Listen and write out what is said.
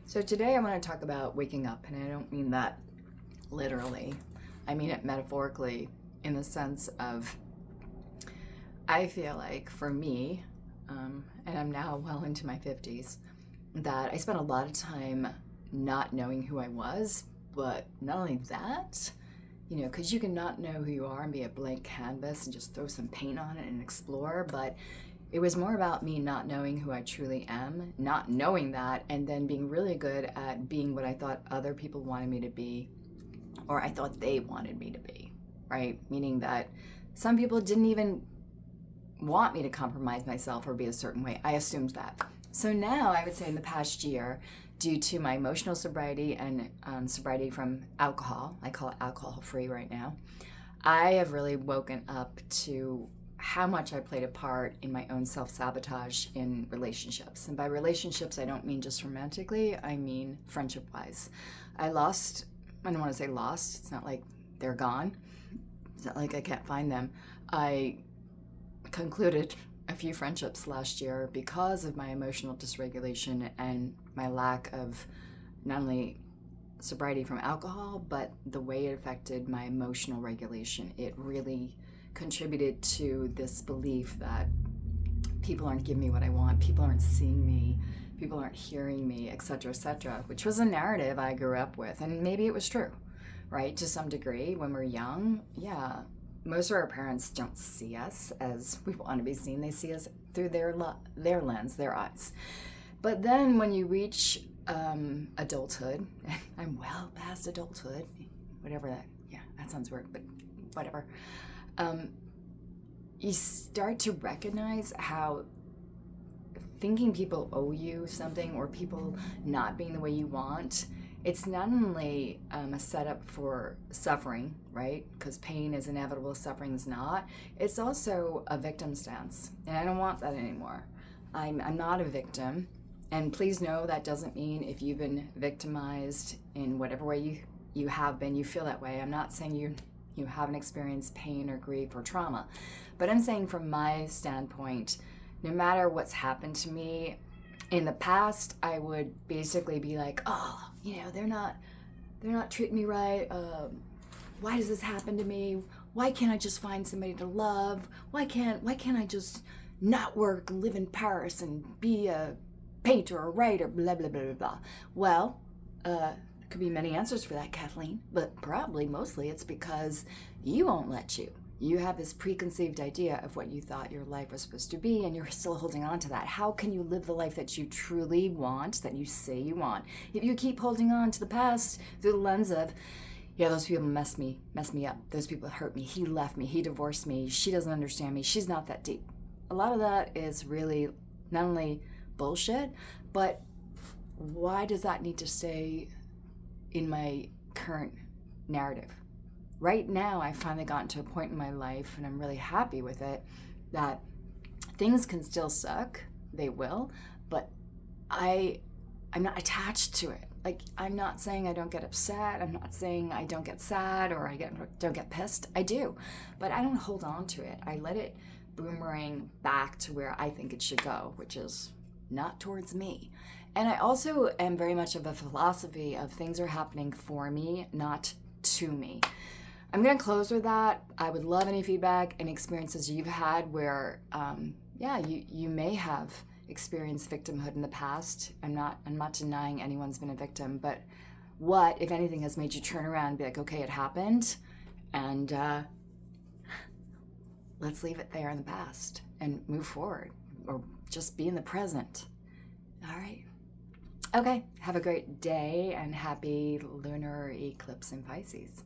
So today I want to talk about waking up, and I don't mean that literally. I mean it metaphorically in the sense of I feel like for me, and I'm now well into my 50s, that I spent a lot of time not knowing who I was, but not only that, because you can not know who you are and be a blank canvas and just throw some paint on it and explore, but it was more about me not knowing who I truly am, not knowing that, and then being really good at being what I thought other people wanted me to be, or I thought they wanted me to be, right? Meaning that some people didn't even want me to compromise myself or be a certain way. I assumed that. So now I would say in the past year, due to my emotional sobriety and sobriety from alcohol, I call it alcohol free right now, I have really woken up to how much I played a part in my own self-sabotage in relationships. And by relationships, I don't mean just romantically, I mean friendship-wise. I don't want to say lost, it's not like they're gone. It's not like I can't find them. I concluded a few friendships last year because of my emotional dysregulation and my lack of not only sobriety from alcohol, but the way it affected my emotional regulation. It really contributed to this belief that people aren't giving me what I want, people aren't seeing me, people aren't hearing me, etc., which was a narrative I grew up with. And maybe it was true, right? To some degree, when we're young, yeah, most of our parents don't see us as we want to be seen. They see us through their lens, their eyes. But then when you reach adulthood, I'm well past adulthood, whatever that sounds weird, but whatever. You start to recognize how thinking people owe you something or people not being the way you want, it's not only a setup for suffering, right? Because pain is inevitable, suffering is not. It's also a victim stance, and I don't want that anymore. I'm not a victim, and please know that doesn't mean if you've been victimized in whatever way you have been, you feel that way. I'm not saying you haven't experienced pain or grief or trauma, but I'm saying from my standpoint, no matter what's happened to me in the past, I would basically be like, oh, they're not treating me right. Why does this happen to me? Why can't I just find somebody to love? Why can't I just not work, live in Paris and be a painter or writer, blah, blah, blah, blah, blah. Well, there could be many answers for that, Kathleen, but probably mostly it's because you won't let you. You have this preconceived idea of what you thought your life was supposed to be, and you're still holding on to that. How can you live the life that you truly want, that you say you want, if you keep holding on to the past through the lens of, yeah, those people messed me up. Those people hurt me. He left me. He divorced me. She doesn't understand me. She's not that deep. A lot of that is really not only bullshit, but why does that need to stay in my current narrative? Right now, I've finally gotten to a point in my life, and I'm really happy with it, that things can still suck. They will, but I'm not attached to it. Like, I'm not saying I don't get upset. I'm not saying I don't get sad or don't get pissed. I do, but I don't hold on to it. I let it boomerang back to where I think it should go, which is not towards me. And I also am very much of a philosophy of things are happening for me, not to me. I'm going to close with that. I would love any feedback and experiences you've had where, you may have experienced victimhood in the past. I'm not denying anyone's been a victim, but what, if anything, has made you turn around and be like, okay, it happened, and let's leave it there in the past and move forward, or just be in the present. All right. Okay. Have a great day and happy lunar eclipse in Pisces.